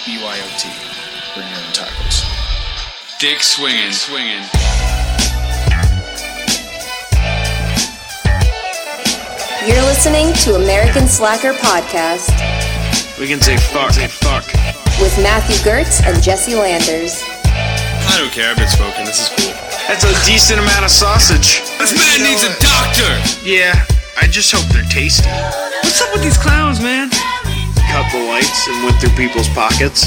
BYOT. Bring your own tacos. Dick swinging. You're listening to American Slacker Podcast. We can say fuck. With Matthew Gertz and Jesse Landers. I don't care, I've been smoking, this is cool. That's a decent amount of sausage. This man needs a doctor! Yeah, I just hope they're tasty. What's up with these clowns, man? Cut the lights and went through people's pockets.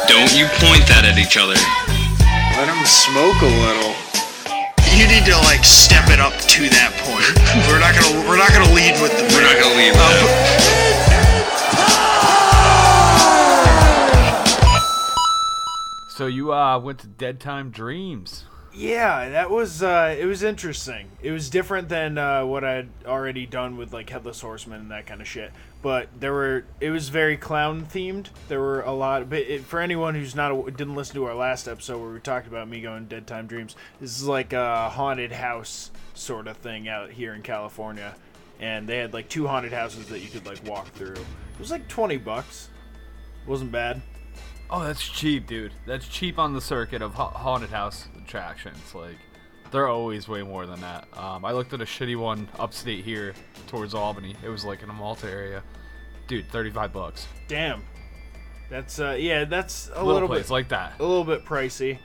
Don't you point that at each other. Let them smoke a little. You need to step it up to that point. We're not gonna lead with the. We're not gonna lead with that. So you went to Dead Time Dreams. Yeah, that was it was interesting. It was different than what I'd already done with Headless Horseman and that kind of shit. But it was very clown themed. There were a lot. But for anyone who's didn't listen to our last episode where we talked about me going Dead Time Dreams, this is like a haunted house sort of thing out here in California, and they had 2 haunted houses that you could walk through. It was $20. Wasn't bad. Oh, that's cheap, dude. That's cheap on the circuit of haunted house attractions. They're always way more than that. I looked at a shitty one upstate here towards Albany. It was in a Malta area. Dude, $35. Damn. That's that's a little bit like that. A little bit pricey.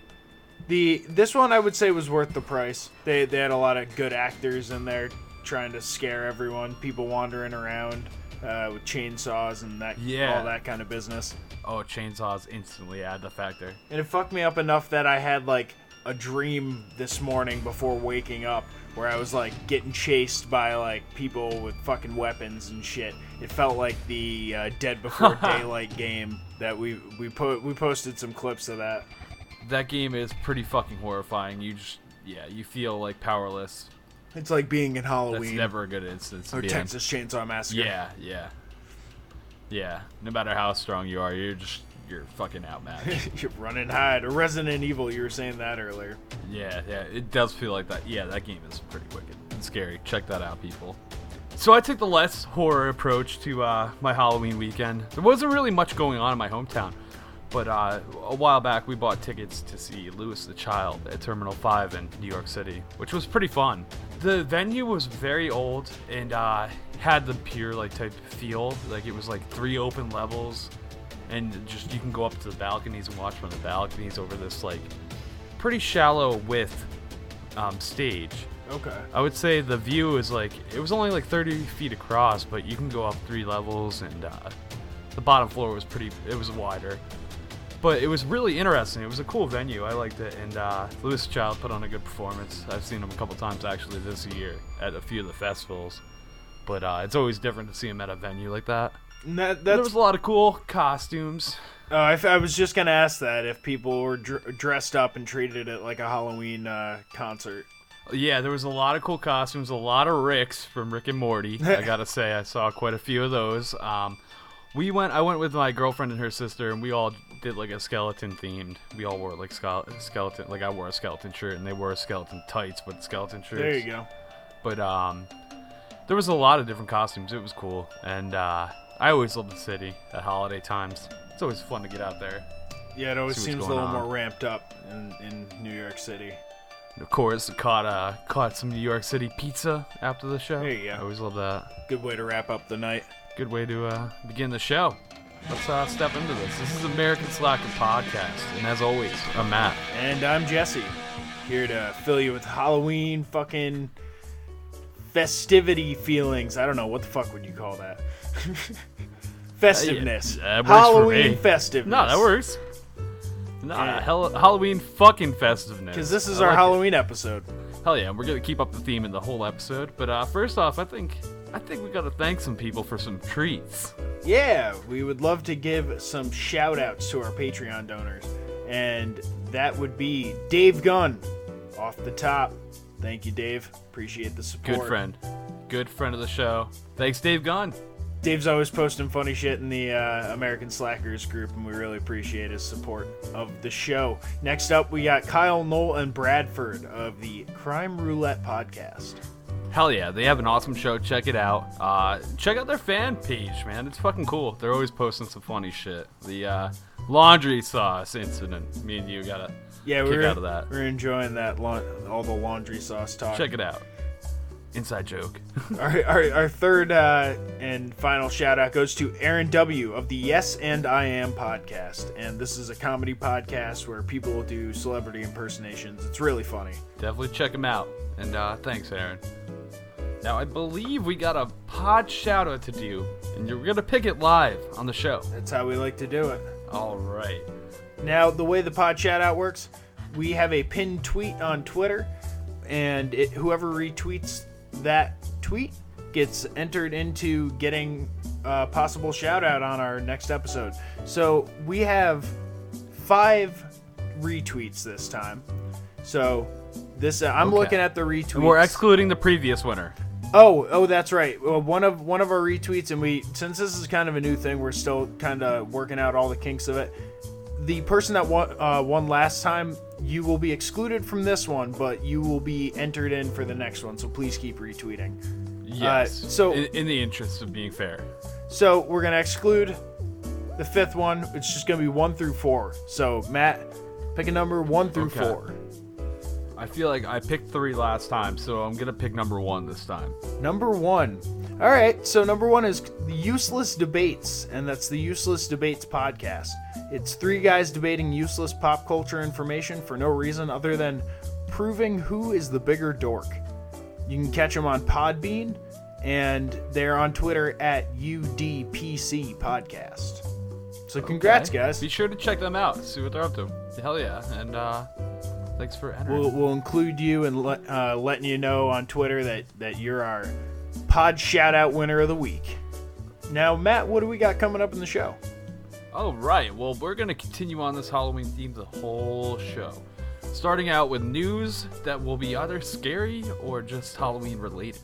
This one I would say was worth the price. They had a lot of good actors in there trying to scare everyone. People wandering around with chainsaws and all that kind of business. Oh, chainsaws instantly add the factor. And it fucked me up enough that I had a dream this morning before waking up where I was getting chased by people with fucking weapons and shit. It felt like the Dead Before Daylight game that we posted some clips of that. That game is pretty fucking horrifying. You feel powerless. It's like being in Halloween. That's never a good instance. Or Texas Chainsaw Massacre. Yeah. No matter how strong you are, you're fucking outmatched. You're running hide. Or Resident Evil, you were saying that earlier. Yeah, it does feel like that. Yeah, that game is pretty wicked and scary. Check that out, people. So I took the less horror approach to my Halloween weekend. There wasn't really much going on in my hometown, but a while back we bought tickets to see Louis the Child at Terminal 5 in New York City, which was pretty fun. The venue was very old and had the pier type feel. It was 3 open levels, and just you can go up to the balconies and watch from the balconies over this pretty shallow width stage. Okay. I would say the view is it was only 30 feet across, but you can go up 3 levels, and the bottom floor was wider. But it was really interesting. It was a cool venue. I liked it, and Louis Child put on a good performance. I've seen him a couple times actually this year at a few of the festivals, but it's always different to see him at a venue like that. There was a lot of cool costumes. I was just gonna ask that if people were dressed up and treated it like a Halloween concert. Yeah, there was a lot of cool costumes, a lot of Ricks from Rick and Morty. I gotta say, I saw quite a few of those. I went with my girlfriend and her sister, and we all did a skeleton themed. We all wore skeleton. I wore a skeleton shirt, and they wore skeleton tights with skeleton shirts. There you go. But there was a lot of different costumes. It was cool, and I always love the city at holiday times. It's always fun to get out there. Yeah, it always seems a little more ramped up in New York City. And of course, caught some New York City pizza after the show. There you go. I always love that. Good way to wrap up the night. Good way to begin the show. Let's step into this. This is American Slacker Podcast, and as always, I'm Matt. And I'm Jesse, here to fill you with Halloween fucking festivity feelings. I don't know, what the fuck would you call that? Festiveness. That works Halloween for me. festiveness. No, that works. Halloween fucking festiveness. Because this is our Halloween episode. Hell yeah, we're gonna keep up the theme in the whole episode. But first off, I think we gotta thank some people for some treats. Yeah, we would love to give some shout outs to our Patreon donors. And that would be Dave Gunn, off the top. Thank you, Dave. Appreciate the support. Good friend of the show. Thanks, Dave Gunn. Dave's always posting funny shit in the American Slackers group, and we really appreciate his support of the show. Next up, we got Kyle, Noel, and Bradford of the Crime Roulette podcast. Hell yeah, they have an awesome show. Check it out. Check out their fan page, man. It's fucking cool. They're always posting some funny shit. The laundry sauce incident. Me and you gotta kick out of that. We're enjoying that all the laundry sauce talk. Check it out. Inside joke. Our third and final shout out goes to Aaron W. of the Yes and I Am podcast. And this is a comedy podcast where people will do celebrity impersonations. It's really funny. Definitely check him out. And thanks, Aaron. Now, I believe we got a pod shout out to do, and you're going to pick it live on the show. That's how we like to do it. All right. Now, the way the pod shout out works, we have a pinned tweet on Twitter, and whoever retweets that tweet gets entered into getting a possible shout out on our next episode. So we have 5 retweets this time. So this I'm looking at the retweets. And we're excluding the previous winner. Oh, that's right. Well, one of our retweets, and since this is kind of a new thing, we're still kind of working out all the kinks of it. The person that won last time, you will be excluded from this one, but you will be entered in for the next one. So please keep retweeting. Yes. So in the interest of being fair. So we're gonna exclude the 5th one. It's just gonna be 1 through 4. So Matt, pick a number 1 through 4. I feel like I picked 3 last time, so I'm going to pick number 1 this time. Number 1. All right, so number 1 is the Useless Debates, and that's the Useless Debates podcast. It's 3 guys debating useless pop culture information for no reason other than proving who is the bigger dork. You can catch them on Podbean, and they're on Twitter at UDPC Podcast. So congrats, guys. Be sure to check them out, see what they're up to. Hell yeah, and thanks for entering. We'll include you and letting you know on Twitter that you're our pod shout-out winner of the week. Now, Matt, what do we got coming up in the show? All right, well, we're going to continue on this Halloween theme the whole show. Starting out with news that will be either scary or just Halloween related.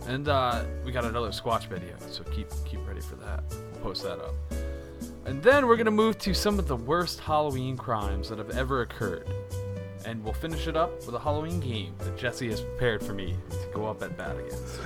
And we got another Squatch video, so keep ready for that. We'll post that up. And then we're going to move to some of the worst Halloween crimes that have ever occurred. And we'll finish it up with a Halloween game that Jesse has prepared for me to go up at bat against.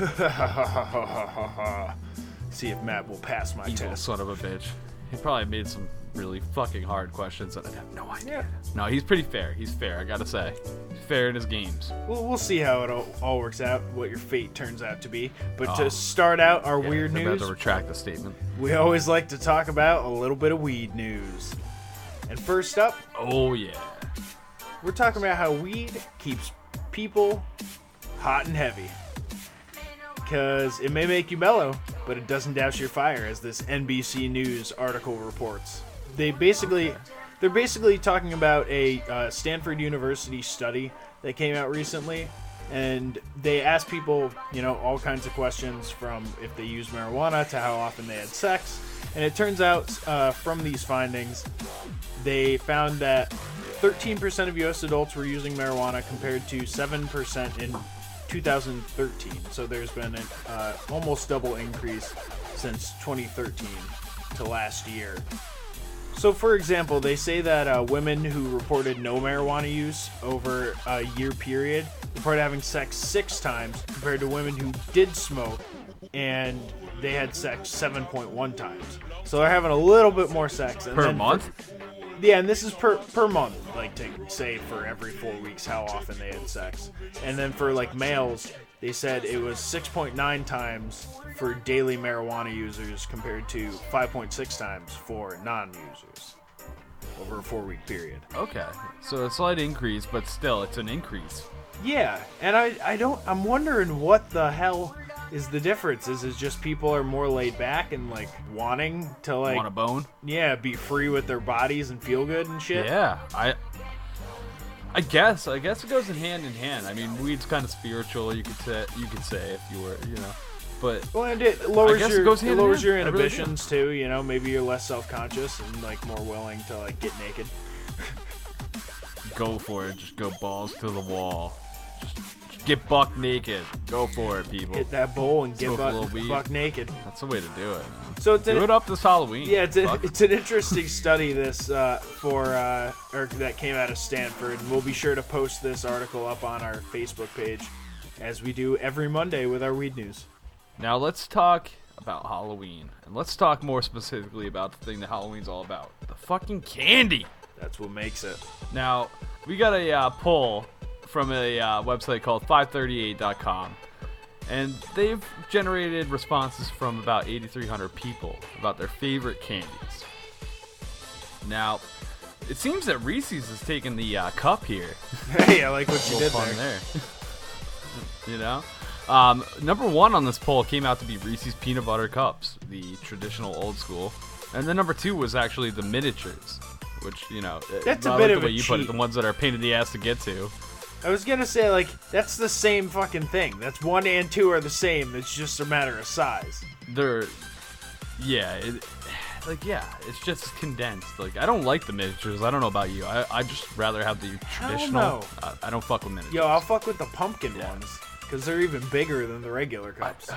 See if Matt will pass my Evil test. son of a bitch. He probably made some really fucking hard questions that I have no idea. Yeah. No, he's pretty fair. He's fair, I gotta say. He's fair in his games. We'll see how it all works out, what your fate turns out to be. But to start out our weird I'm news, about to retract the statement. we always like to talk about a little bit of weed news. And first up, Oh yeah. we're talking about how weed keeps people hot and heavy. Because it may make you mellow, but it doesn't douse your fire, as this NBC News article reports. They're basically talking about a Stanford University study that came out recently, and they asked people, all kinds of questions, from if they use marijuana to how often they had sex. And it turns out, from these findings, they found that 13% of U.S. adults were using marijuana compared to 7% in 2013. So there's been an almost double increase since 2013 to last year. So for example, they say that women who reported no marijuana use over a year period reported having sex 6 times compared to women who did smoke, and they had sex 7.1 times. So they're having a little bit more sex. And Per month? Yeah, and this is per month, like to say for every 4 weeks how often they had sex. And then for like males, they said it was 6.9 times for daily marijuana users compared to 5.6 times for non-users over a 4-week period. Okay. So a slight increase, but still, it's an increase. Yeah, and I'm wondering what the hell is the difference. Is it just people are more laid back and like wanting to like Want a bone? Yeah, be free with their bodies and feel good and shit? Yeah, I guess it goes in hand. I mean, weed's kind of spiritual. You could say if you were, but Well, and it lowers guess your it goes hand in hand. your I really inhibitions too. Maybe you're less self-conscious and like more willing to like get naked. go for it. Just go balls to the wall. Just get buck naked. Go for it, people. Hit that bowl and get Smoke a little weed. buck naked. That's the way to do it, man. So it's Do it up this Halloween. Yeah, Fuck. it's an interesting study this that came out of Stanford, and we'll be sure to post this article up on our Facebook page as we do every Monday with our weed news. Now let's talk about Halloween, and let's talk more specifically about the thing that Halloween's all about: the fucking candy. That's what makes it. Now we got a poll from a website called 538.com, and they've generated responses from about 8,300 people about their favorite candies. Now, it seems that Reese's has taken the cup here. Hey, I like what you did fun there. You know? Number one on this poll came out to be Reese's Peanut Butter Cups, the traditional old school. And then number two was actually the miniatures, which, you know, That's I a bit like of the way a you put it, cheat. the ones that are a pain in the ass to get to. I was gonna say, like, that's the same fucking thing. That's 1 and 2 are the same. It's just a matter of size. They're, yeah, it's just condensed. Like, I don't like the miniatures. I don't know about you. I just rather have the traditional. no. I don't fuck with miniatures. Yo, I'll fuck with the pumpkin ones, because they're even bigger than the regular cups.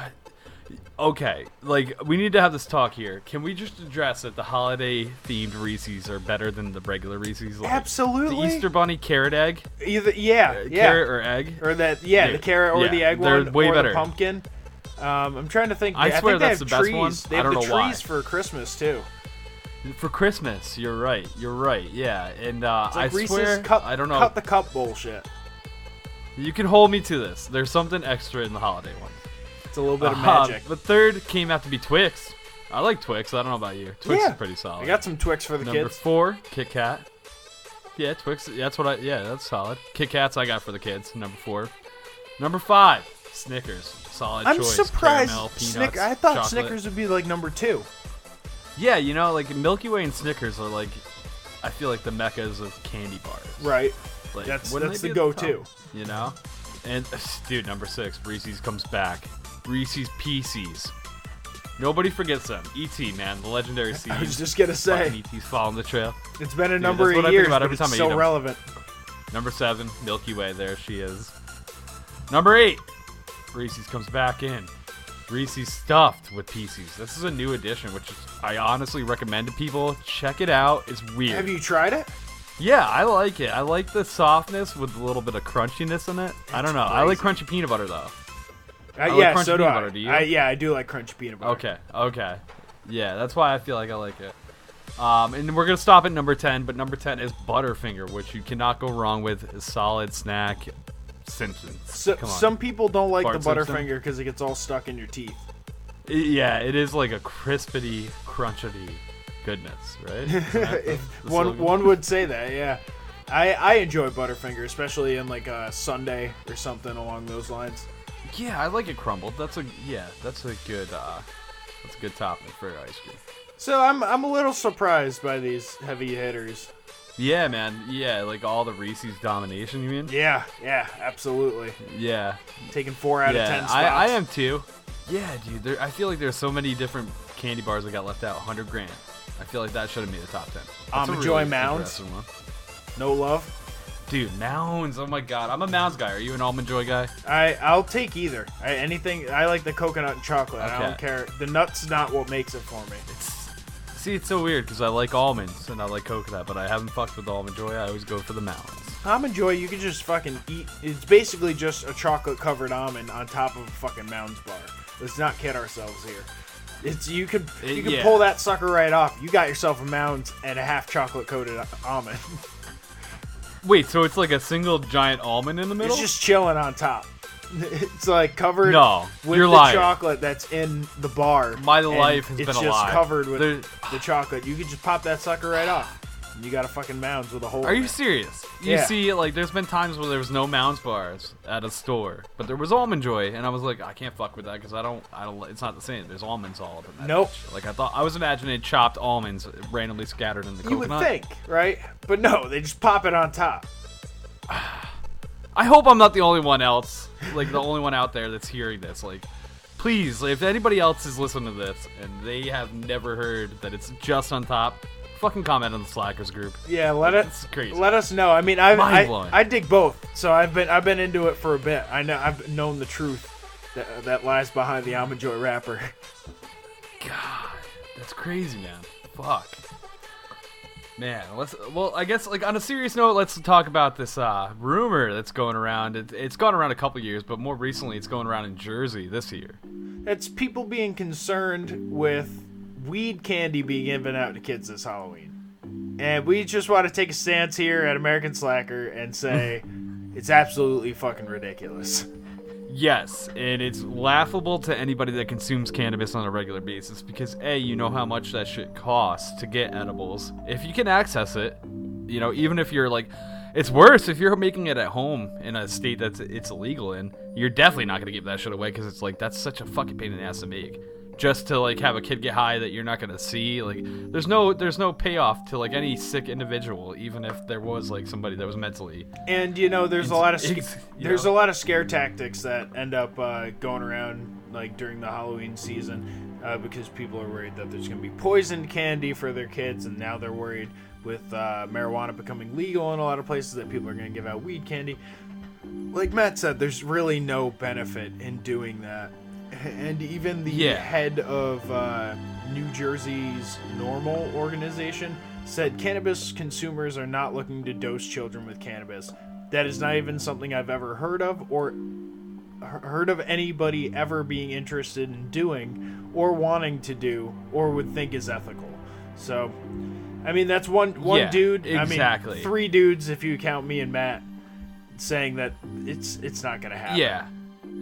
Okay, like, we need to have this talk here. Can we just address that the holiday-themed Reese's are better than the regular Reese's? Like, Absolutely. the Easter Bunny carrot egg? Either, Carrot or egg? Or that, yeah, Dude, the carrot or yeah, the egg they're one, way or better. the pumpkin. I'm trying to think. I swear think they that's have the best trees. one. They I have don't the know why. trees for Christmas too. For Christmas, you're right, yeah. And It's like I Reese's swear, cut, I don't know. cut the cup bullshit. You can hold me to this. There's something extra in the holiday one. It's a little bit of magic. The third came out to be Twix. I like Twix. I don't know about you. Twix is pretty solid. I got some Twix for the Number kids. 4, Kit Kat. Yeah, Twix. That's what that's solid. Kit Kats I got for the kids. Number 4. Number 5, Snickers. Solid I'm choice. surprised. Caramel, peanuts, I thought chocolate. Snickers would be like number 2. Yeah, you know, like Milky Way and Snickers are like, I feel like the meccas of candy bars. Right. Like, That's wouldn't the they be at go-to. top? You know? And, dude, number 6, Reese's comes back. Reese's Pieces. Nobody forgets them. E.T., man, the legendary seed. I was just gonna say, Fucking E.T.'s following the trail. it's been a Dude, number that's what of I think years, about but every it's time I eat so 'em. relevant. Number 7, Milky Way. There she is. Number 8, Reese's comes back in. Reese's stuffed with pieces. This is a new addition, which I honestly recommend to people. Check it out. It's weird. Have you tried it? Yeah, I like it. I like the softness with a little bit of crunchiness in it. I don't know. I like crunchy peanut butter though. Yeah, like crunchy so do peanut I. butter, do you? I do like crunchy peanut butter. Okay. Yeah, that's why I feel like I like it. And we're gonna stop at number 10, but number 10 is Butterfinger, which you cannot go wrong with. A solid snack. Simpsons. So, Come on. some people don't like Bart the Simpson? Butterfinger because it gets all stuck in your teeth. Yeah, it is like a crispity, crunchity goodness, right? Isn't that the slogan? One would say that, yeah. I enjoy Butterfinger, especially in like a Sunday or something along those lines. Yeah, I like it crumbled. That's a good topping for ice cream. So I'm a little surprised by these heavy hitters. Yeah, man. Yeah, like all the Reese's domination, you mean? Yeah, absolutely. Yeah. Taking 4 out of 10 spots. I am too. Yeah, dude. I feel like there's so many different candy bars that got left out. 100 grand. I feel like that should have made the top 10. That's a Joy really Mounds. impressive one. No love. Dude, Mounds. Oh my god. I'm a Mounds guy. Are you an Almond Joy guy? I'll take either. I like the coconut and chocolate. I Okay. don't care. The nut's not what makes it for me. See, it's so weird because I like almonds and I like coconut, but I haven't fucked with Almond Joy. I always go for the Mounds. Almond Joy, you can just fucking eat. It's basically just a chocolate covered almond on top of a fucking Mounds bar. Let's not kid ourselves here. You can yeah. pull that sucker right off. You got yourself a Mounds and a half chocolate coated almond. Wait, so it's like a single giant almond in the middle? It's just chilling on top. It's like covered No, with you're the lying. chocolate that's in the bar. My and life has it's been a just lie. covered with There- the chocolate. You can just pop that sucker right off. And you got a fucking Mounds with a hole Are in you it. serious? You Yeah. see, like, there's been times where there was no Mounds bars at a store, but there was Almond Joy, and I was like, I can't fuck with that because I don't. It's not the same. There's almonds all up in that. Nope. bitch. Like I was imagining chopped almonds randomly scattered in the You would coconut. think, right? But no, they just pop it on top. I hope I'm not the only one else, like the only one out there that's hearing this. Like, please, if anybody else is listening to this and they have never heard that it's just on top, fucking comment on the Slackers group. Yeah, It's crazy. let us know. I mean, Mind-blowing. I dig both, so I've been into it for a bit. I've known the truth that lies behind the Almond Joy wrapper. God, that's crazy, man. Fuck. Man, I guess like on a serious note, let's talk about this rumor that's going around. It's gone around a couple years, but more recently it's going around in Jersey this year. It's people being concerned with weed candy being given out to kids this Halloween. And we just want to take a stance here at American Slacker and say it's absolutely fucking ridiculous. Yes, and it's laughable to anybody that consumes cannabis on a regular basis because A, you know how much that shit costs to get edibles. If you can access it, you know, even if you're like, it's worse if you're making it at home in a state that's it's illegal in, you're definitely not going to give that shit away because it's like, that's such a fucking pain in the ass to make. Just to like have a kid get high that you're not gonna see, like there's no payoff to like any sick individual, even if there was like somebody that was mentally. And you know, there's a lot of scare tactics that end up going around like during the Halloween season because people are worried that there's gonna be poisoned candy for their kids, and now they're worried with marijuana becoming legal in a lot of places that people are gonna give out weed candy. Like Matt said, there's really no benefit in doing that. And even the head of New Jersey's NORML organization said cannabis consumers are not looking to dose children with cannabis. That is not even something I've ever heard of or heard of anybody ever being interested in doing or wanting to do or would think is ethical. So, I mean, that's one dude. Exactly. I mean, 3 dudes if you count me and Matt saying that it's not going to happen. Yeah.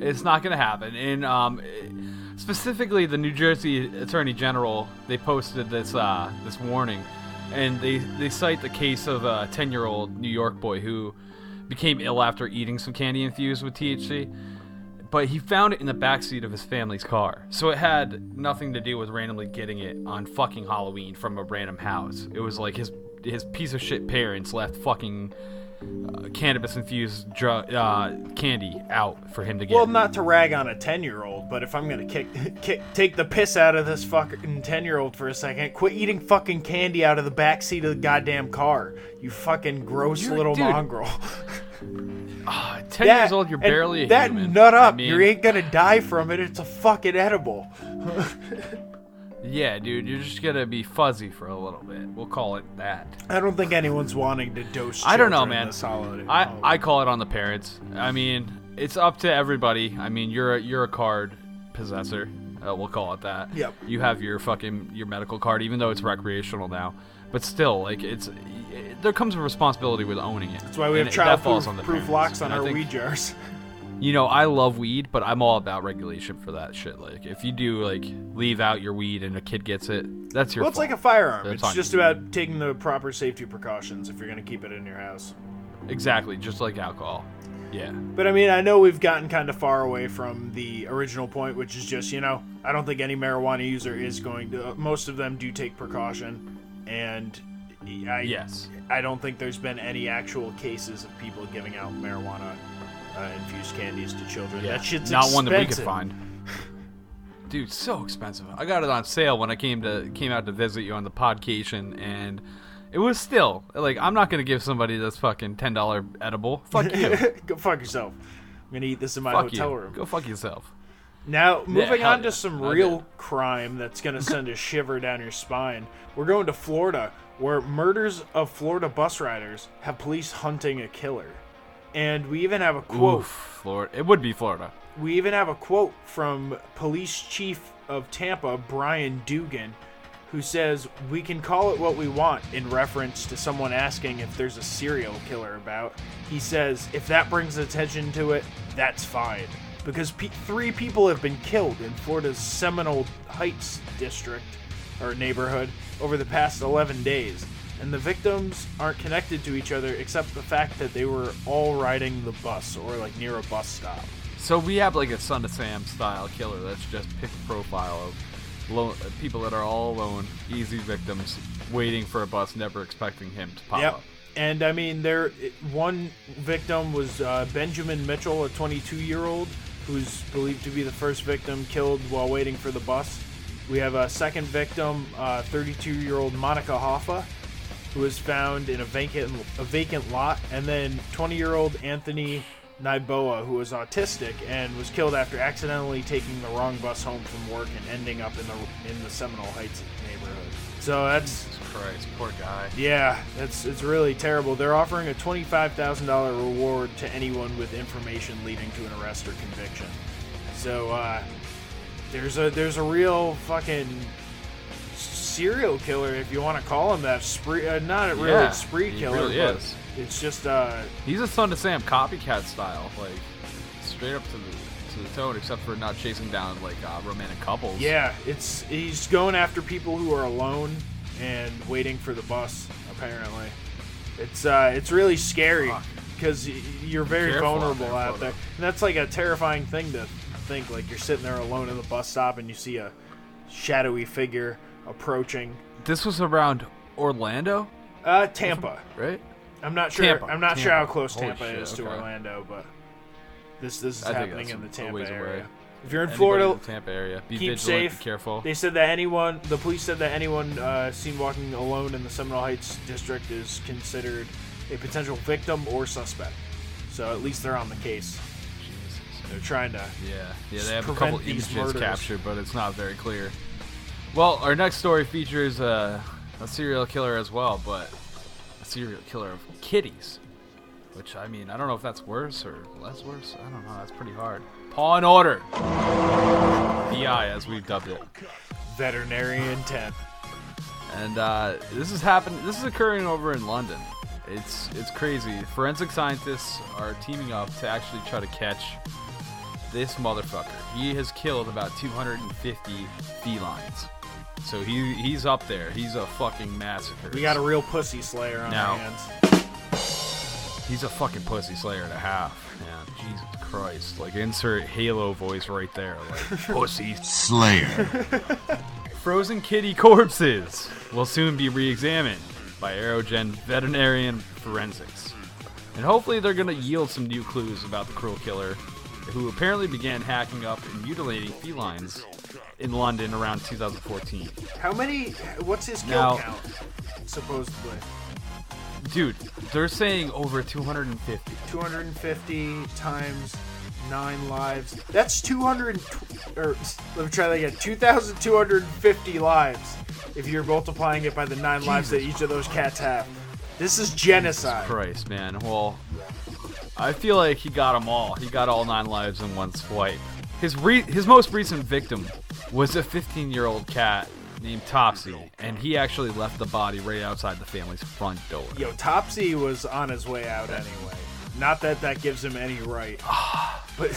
It's not going to happen. And specifically, the New Jersey Attorney General, they posted this warning, and they cite the case of a 10-year-old New York boy who became ill after eating some candy infused with THC, but he found it in the backseat of his family's car. So it had nothing to do with randomly getting it on fucking Halloween from a random house. It was like his piece of shit parents left fucking cannabis-infused candy out for him to get. Well, not to rag on a 10-year-old, but if I'm gonna take the piss out of this fucking 10-year-old for a second, quit eating fucking candy out of the backseat of the goddamn car. You fucking gross little mongrel. 10 years old, you're barely a human. That nut up. You ain't gonna die from it. It's a fucking edible. Yeah, dude, you're just gonna be fuzzy for a little bit. We'll call it that. I don't think anyone's wanting to dose children. I don't know, man. This holiday. I call it on the parents. I mean, it's up to everybody. I mean, you're a card possessor. We'll call it that. Yep. You have your medical card, even though it's recreational now. But still, like there comes a responsibility with owning it. That's why we have child-proof locks on our weed jars. You know, I love weed, but I'm all about regulation for that shit. Like, if you do, like, leave out your weed and a kid gets it, that's your fault. Well, it's like a firearm. That's it's just about taking the proper safety precautions if you're going to keep it in your house. Exactly, just like alcohol. Yeah. But, I mean, I know we've gotten kind of far away from the original point, which is just, you know, I don't think any marijuana user is going to... most of them do take precaution, and I don't think there's been any actual cases of people giving out marijuana infused candies to children. Yeah. That shit's not expensive. One that we could find. Dude, so expensive. I got it on sale when I came out to visit you on the podcation, and it was still like, I'm not gonna give somebody this fucking $10 edible. Fuck you. Go fuck yourself. I'm gonna eat this in my fuck hotel you. room. Go fuck yourself. Now, moving on to some Okay. real crime that's gonna send a shiver down your spine. We're going to Florida, where murders of Florida bus riders have police hunting a killer. And we even have a quote. Oof, Florida. It would be Florida. We even have a quote from Police Chief of Tampa, Brian Dugan, who says, "We can call it what we want," in reference to someone asking if there's a serial killer about. He says, if that brings attention to it, that's fine. Because 3 people have been killed in Florida's Seminole Heights district, or neighborhood, over the past 11 days. And the victims aren't connected to each other except the fact that they were all riding the bus or like near a bus stop. So we have like a Son of Sam style killer that's just picked a profile of people that are all alone, easy victims, waiting for a bus, never expecting him to pop up. And I mean, one victim was Benjamin Mitchell, a 22-year-old, who's believed to be the first victim killed while waiting for the bus. We have a second victim, 32-year-old Monica Hoffa, who was found in a vacant lot, and then 20-year-old Anthony Naiboa, who was autistic and was killed after accidentally taking the wrong bus home from work and ending up in the Seminole Heights neighborhood. So that's Jesus Christ, poor guy. yeah, it's really terrible. They're offering a $25,000 reward to anyone with information leading to an arrest or conviction. So there's a real fucking serial killer, if you want to call him that. Spree, not really Yeah, spree he killer, really but is. it's just He's a Son of Sam copycat style, like straight up to the tone, except for not chasing down like romantic couples. yeah, he's going after people who are alone and waiting for the bus. Apparently, it's really scary because you're very vulnerable out there, and that's like a terrifying thing to think. Like you're sitting there alone in the bus stop and you see a shadowy figure approaching. This was around Orlando, Tampa. right? I'm not sure. Tampa. I'm not sure how Tampa. close Holy Tampa shit, is to okay. Orlando, but this is I think happening that's in the a Tampa ways area. away. If you're in Anybody Florida, in the Tampa area, be keep vigilant, safe. be careful. They said that the police said that anyone seen walking alone in the Seminole Heights district is considered a potential victim or suspect. So at least they're on the case. Jesus. They're trying to. Yeah, they have a prevent couple these images murders. captured, but it's not very clear. Well, our next story features a serial killer as well, but a serial killer of kitties. Which, I mean, I don't know if that's worse or less worse. I don't know. That's pretty hard. Paw and Order. PI, as we've dubbed it. Veterinarian 10. And this is occurring over in London. It's crazy. Forensic scientists are teaming up to actually try to catch this motherfucker. He has killed about 250 felines. So he's up there. He's a fucking massacre. We got a real pussy slayer on Now- our hands. He's a fucking pussy slayer and a half. Man, Jesus Christ. Like, insert Halo voice right there. Like, pussy Slayer. frozen kitty corpses will soon be re-examined by Aerogen Veterinarian Forensics. And hopefully they're going to yield some new clues about the cruel killer, who apparently began hacking up and mutilating felines in London around 2014. What's his kill Now- count, supposedly? Dude, they're saying over 250. 250 times 9 lives. That's 200. Or let me try that again. 2,250 lives. If you're multiplying it by the 9 lives that each of those cats have. This is genocide. Christ, man. Well, I feel like he got them all. He got all 9 lives in one swipe. His most recent victim was a 15-year-old cat named Topsy, and he actually left the body right outside the family's front door. Yo, Topsy was on his way out anyway. Not that gives him any right. But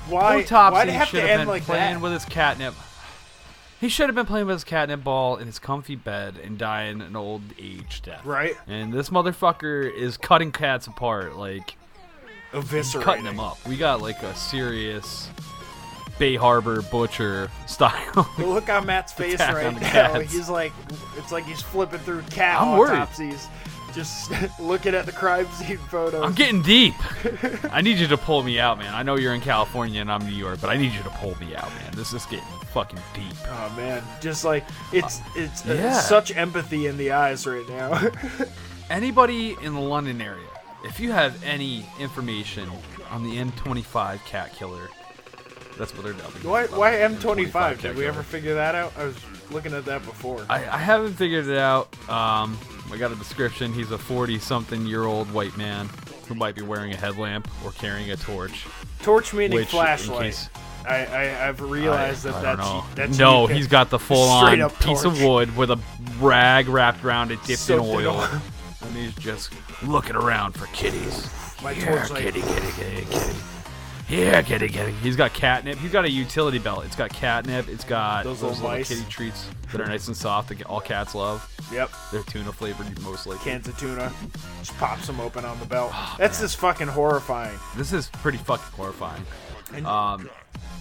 why? Poor Topsy Why'd it have should to have end been like playing that? with his catnip. He should have been playing with his catnip ball in his comfy bed and dying an old age death. Right? And this motherfucker is cutting cats apart, like Eviscerating. cutting them up. We got like a serious Bay Harbor butcher style. Look on Matt's face Attack right on the now. cats. He's like, it's like he's flipping through cat I'm worried. autopsies, just looking at the crime scene photos. I'm getting deep. I need you to pull me out, man. I know you're in California and I'm in New York, but I need you to pull me out, man. This is getting fucking deep. Oh man, just like it's yeah. such empathy in the eyes right now. Anybody in the London area, if you have any information on the M25 cat killer, that's what they're dubbing. why M25? cat Did we killer. ever figure that out? I was looking at that before. I haven't figured it out. I got a description. He's a 40-something-year-old white man who might be wearing a headlamp or carrying a torch. Torch meaning Which, in flashlight. case- I've realized I don't that's know. that's No, unique. he's got the Straight full-on up piece of torch. wood with a rag wrapped around it, dipped in Soaked in oil, oil. and he's just looking around for kitties. My Yeah, torch light. kitty. Yeah, kitty. He's got catnip. He's got a utility belt. It's got catnip. It's got Those those little little mice. kitty treats that are nice and soft that all cats love. Yep. They're tuna flavored mostly. Cans of tuna. Just pops them open on the belt. That's just fucking horrifying. This is pretty fucking horrifying. And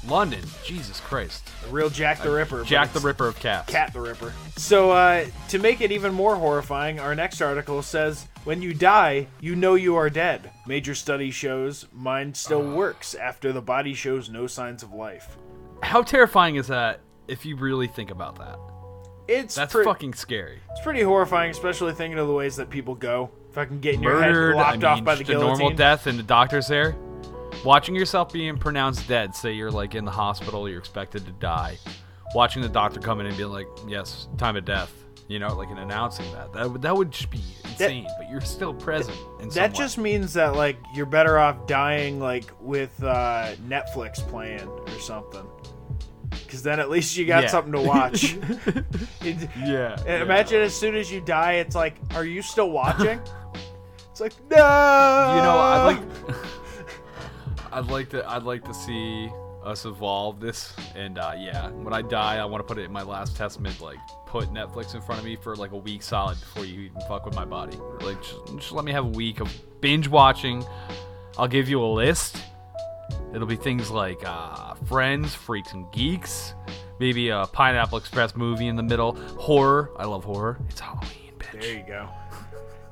London, Jesus Christ. the real Jack the Ripper. but Jack the it's Ripper of cats. Cat the Ripper. So, to make it even more horrifying, our next article says, when you die, you know you are dead. Major study shows mind still works after the body shows no signs of life. How terrifying is that if you really think about that? That's fucking scary. It's pretty horrifying, especially thinking of the ways that people go. Fucking getting your Murdered, head lopped off by the just a normal guillotine. death and the doctor's there. Watching yourself being pronounced dead, say you're like in the hospital, you're expected to die. Watching the doctor come in and be like, yes, time of death. You know, like in announcing that would just be insane. But you're still present. That just means that like you're better off dying like with Netflix playing or something. Because then at least you got something to watch. Imagine as soon as you die, it's like, are you still watching? It's like, no. You know, I'd like to see us evolve this, and when I die, I want to put it in my last testament, like put Netflix in front of me for like a week solid before you even fuck with my body. Like just let me have a week of binge watching. I'll give you a list. It'll be things like Friends, Freaks and Geeks, maybe a Pineapple Express movie in the middle, horror. I love horror. It's Halloween, bitch. There you go.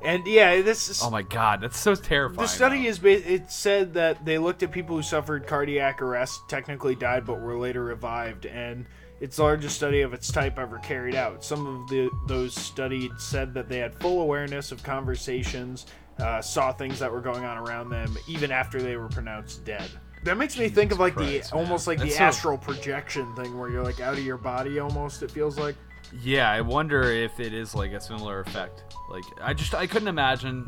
And yeah, this is... Oh my god, that's so terrifying. The study it said that they looked at people who suffered cardiac arrest, technically died, but were later revived, and it's the largest study of its type ever carried out. Some of those studied said that they had full awareness of conversations, saw things that were going on around them, even after they were pronounced dead. That makes me think of like almost like the astral projection thing where you're like out of your body almost, it feels like. Yeah, I wonder if it is like a similar effect. Like, I couldn't imagine.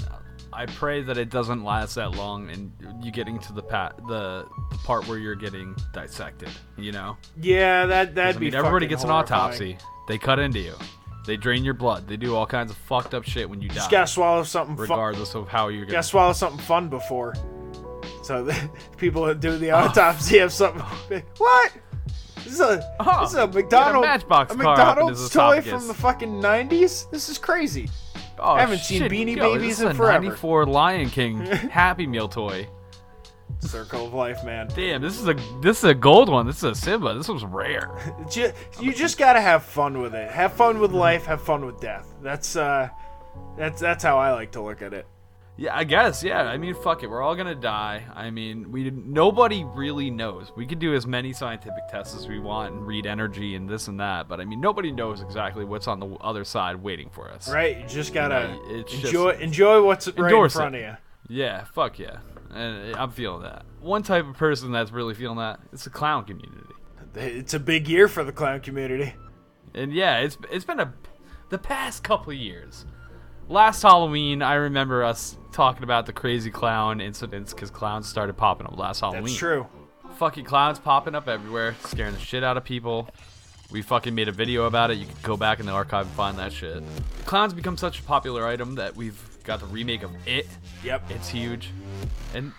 I pray that it doesn't last that long and you getting to the part where you're getting dissected, you know? Yeah, that'd be everybody gets an horrifying. autopsy. They cut into you. They drain your blood. They do all kinds of fucked up shit when you die. Just gotta swallow something regardless of how you're gonna... Gotta swallow something fun before. So the people that do the autopsy have something... What? This is a McDonald's toy from the fucking 90s? This is crazy. Oh, I haven't seen Beanie Babies in forever. 94 Lion King Happy Meal toy. Circle of life, man. Damn, this is a gold one. This is a Simba. This was rare. You just gotta have fun with it. Have fun with life. Have fun with death. That's how I like to look at it. Yeah, I guess. Yeah, I mean, fuck it. We're all gonna die. I mean, nobody really knows. We could do as many scientific tests as we want and read energy and this and that, but I mean, nobody knows exactly what's on the other side waiting for us. Right. You just gotta enjoy what's right in front of you. Yeah. Fuck yeah. And I'm feeling that. One type of person that's really feeling that, it's the clown community. It's a big year for the clown community. And yeah, it's been the past couple of years. Last Halloween, I remember us talking about the crazy clown incidents because clowns started popping up last Halloween. That's true. Fucking clowns popping up everywhere, scaring the shit out of people. We fucking made a video about it. You can go back in the archive and find that shit. Clowns become such a popular item that we've got the remake of It. Yep. It's huge. And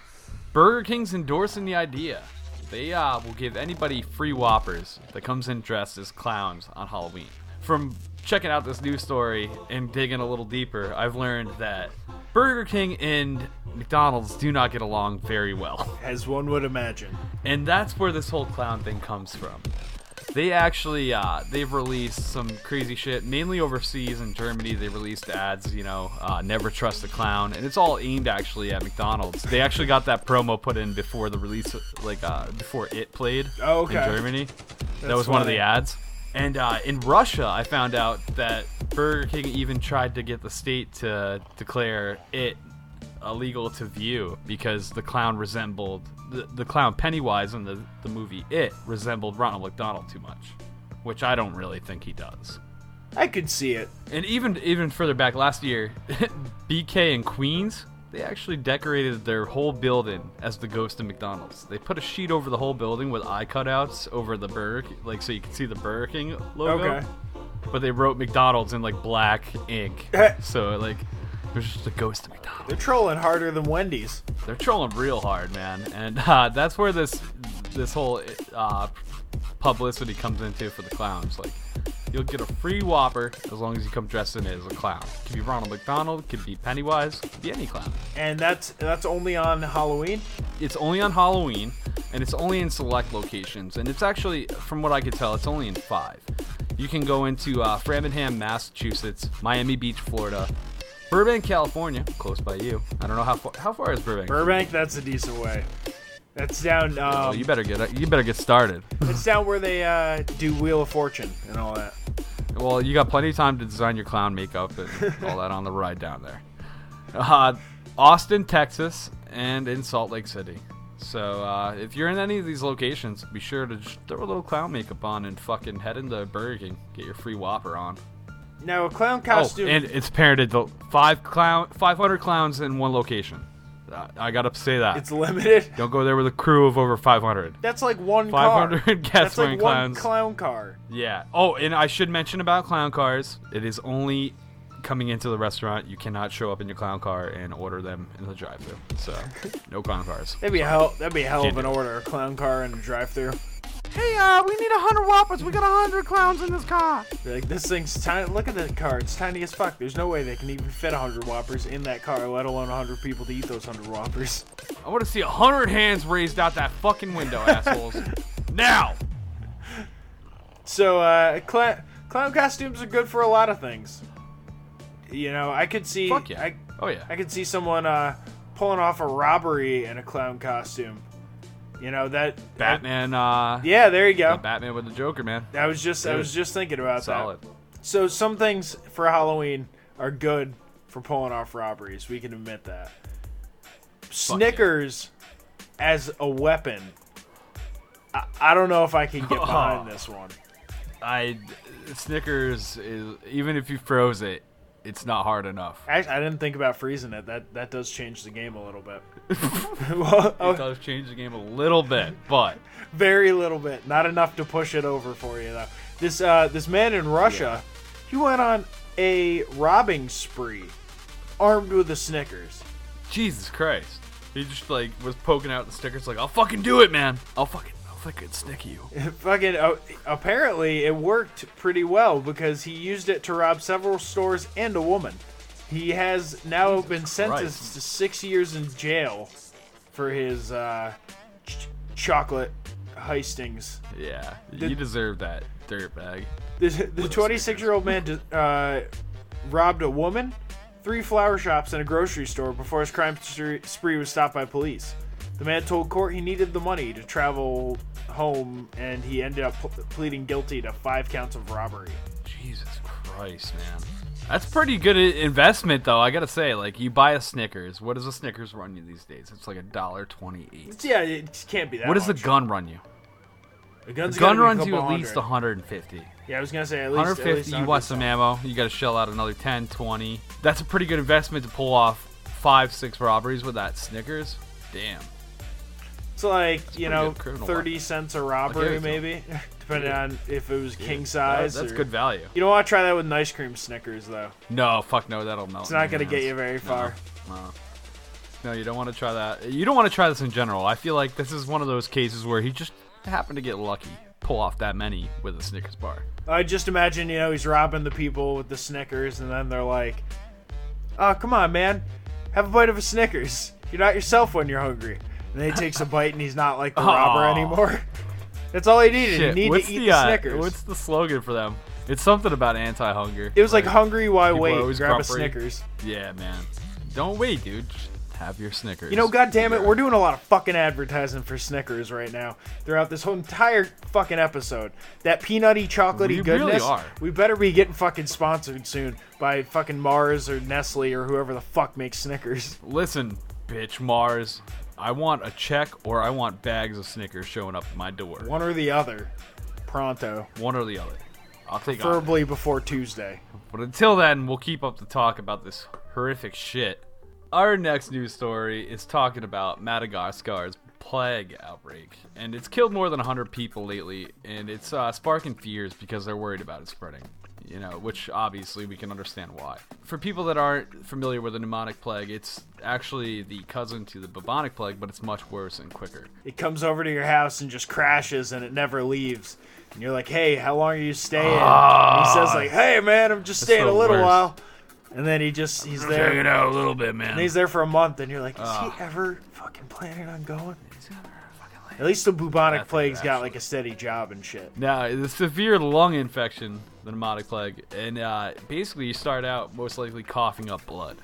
Burger King's endorsing the idea. They will give anybody free Whoppers that comes in dressed as clowns on Halloween. From checking out this news story and digging a little deeper, I've learned that Burger King and McDonald's do not get along very well. As one would imagine. And that's where this whole clown thing comes from. They actually, they've released some crazy shit, mainly overseas in Germany. They released ads, never trust a clown. And it's all aimed actually at McDonald's. They actually got that promo put in before the release, before It played in Germany. That was one of the ads. And in Russia, I found out that Burger King even tried to get the state to declare It illegal to view because the clown resembled the clown Pennywise in the movie It resembled Ronald McDonald too much, which I don't really think he does. I could see it. And even further back last year, BK in Queens, they actually decorated their whole building as the ghost of McDonald's. They put a sheet over the whole building with eye cutouts over the Burger, so you can see the Burger King logo. Okay. But they wrote McDonald's in black ink, so it was just a ghost of McDonald's. They're trolling harder than Wendy's. They're trolling real hard, man, and that's where this whole publicity comes into for the clowns. You'll get a free Whopper as long as you come dressed in it as a clown. It could be Ronald McDonald, it could be Pennywise, it could be any clown. And that's only on Halloween? It's only on Halloween, and it's only in select locations. And it's actually, from what I could tell, it's only in 5. You can go into Framingham, Massachusetts, Miami Beach, Florida, Burbank, California, close by you. I don't know how far is Burbank? Burbank, that's a decent way. That's down. Well, you better get started. It's down where they do Wheel of Fortune and all that. Well, you got plenty of time to design your clown makeup and all that on the ride down there. Austin, Texas, and in Salt Lake City. So if you're in any of these locations, be sure to just throw a little clown makeup on and fucking head into Burger King. Get your free Whopper on. Now, a clown Oh, costume... and it's parented to 500 clowns in one location. I gotta say that. It's limited? Don't go there with a crew of over 500. That's like one 500 car. guests That's like wearing one clowns. clown car. Yeah. Oh, and I should mention about clown cars. It is only coming into the restaurant. You cannot show up in your clown car and order them in the drive-thru. So, no clown cars. That'd be a hell Can't of an do it. order, a clown car and a drive-thru. Hey, we need 100 Whoppers. We got 100 clowns in this car. Be like, this thing's tiny. Look at the car. It's tiny as fuck. There's no way they can even fit 100 Whoppers in that car, let alone 100 people to eat those 100 Whoppers. I want to see 100 hands raised out that fucking window, assholes. Now. So, clown costumes are good for a lot of things. You know, I could see... Fuck yeah. I could see someone pulling off a robbery in a clown costume. You know, that... Batman, yeah, there you go. Batman with the Joker, man. I was just thinking about Solid. that. So some things for Halloween are good for pulling off robberies. We can admit that. Snickers as a weapon. I don't know if I can get behind this one. Snickers is, even if you froze it, it's not hard enough. I didn't think about freezing it. That does change the game a little bit. It does change the game a little bit, but very little bit. Not enough to push it over for you though. This man in Russia, he went on a robbing spree, armed with a Snickers. Jesus Christ, he just like was poking out the Snickers like, I'll fucking do it, man. I'll fucking stick you. Fucking apparently it worked pretty well because he used it to rob several stores and a woman. He has now been sentenced to 6 years in jail for his chocolate heistings. Yeah, you deserve that, dirtbag. The 26-year-old man robbed a woman, 3 flower shops, and a grocery store before his crime spree was stopped by police. The man told court he needed the money to travel home, and he ended up pleading guilty to 5 counts of robbery. Jesus Christ, man. That's pretty good investment, though. I gotta say, like, you buy a Snickers. What does a Snickers run you these days? It's like $1.28. Yeah, it can't be that What does much. the gun run you? The gun runs you at least 150. Yeah, I was gonna say at least 150. You want some ammo. You gotta shell out another 10, 20. That's a pretty good investment to pull off 5-6 robberies with that Snickers. Damn. It's like, That's you know, pretty good criminal 30 cents a robbery, it, maybe, depending on if it was king size. That's or... good value. You don't want to try that with an ice cream Snickers, though. No, fuck no, that'll melt. It's not gonna get you very far. No, you don't want to try that. You don't want to try this in general. I feel like this is one of those cases where he just happened to get lucky, pull off that many with a Snickers bar. I just imagine, you know, he's robbing the people with the Snickers, and then they're like, "Oh, come on, man, have a bite of a Snickers. You're not yourself when you're hungry." And then he takes a bite, and he's not like the robber anymore. That's all he needed. Shit, He needed to eat the Snickers. What's the slogan for them? It's something about anti-hunger. It was like hungry, why people are wait? always Grab a grumpy. Snickers. Yeah, man. Don't wait, dude. Just have your Snickers. You know, goddammit, we're doing a lot of fucking advertising for Snickers right now throughout this whole entire fucking episode. That peanutty, chocolatey We goodness. really are. We better be getting fucking sponsored soon by fucking Mars or Nestle or whoever the fuck makes Snickers. Listen, bitch, Mars. I want a check or I want bags of Snickers showing up at my door. One or the other. Pronto. One or the other. I'll take Preferably before Tuesday. But until then, we'll keep up the talk about this horrific shit. Our next news story is talking about Madagascar's plague outbreak. And it's killed more than 100 people lately, and it's sparking fears because they're worried about it spreading. You know, which obviously we can understand why. For people that aren't familiar with the pneumonic plague, it's actually the cousin to the bubonic plague, but it's much worse and quicker. It comes over to your house and just crashes and it never leaves. And you're like, "Hey, how long are you staying?" And he says like, "Hey man, I'm just staying the a little worst. while." And then he's there. Check it out a little bit, man. And he's there for a month, and you're like, is he ever fucking planning on going? At least the bubonic plague's got like a steady job and shit. Now, the severe lung infection, the pneumonic plague, and basically you start out most likely coughing up blood,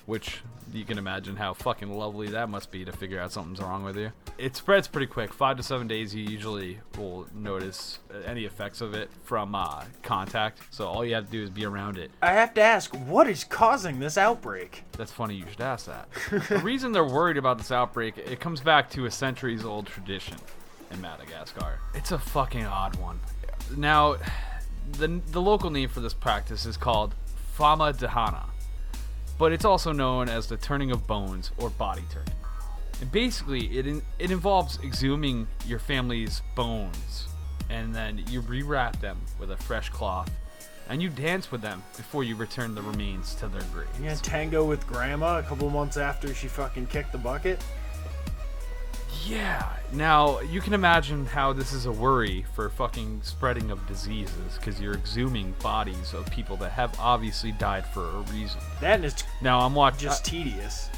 which you can imagine how fucking lovely that must be to figure out something's wrong with you. It spreads pretty quick. 5 to 7 days, you usually will notice any effects of it from contact. So all you have to do is be around it. I have to ask, what is causing this outbreak? That's funny you should ask that. The reason they're worried about this outbreak, it comes back to a centuries-old tradition in Madagascar. It's a fucking odd one. Now, the local name for this practice is called Fama Dahana, but it's also known as the turning of bones or body turning. And basically, it involves exhuming your family's bones, and then you rewrap them with a fresh cloth, and you dance with them before you return the remains to their graves. You gonna tango with Grandma a couple months after she fucking kicked the bucket? Yeah. Now, you can imagine how this is a worry for fucking spreading of diseases, because you're exhuming bodies of people that have obviously died for a reason. That is Now, I'm watching... just tedious.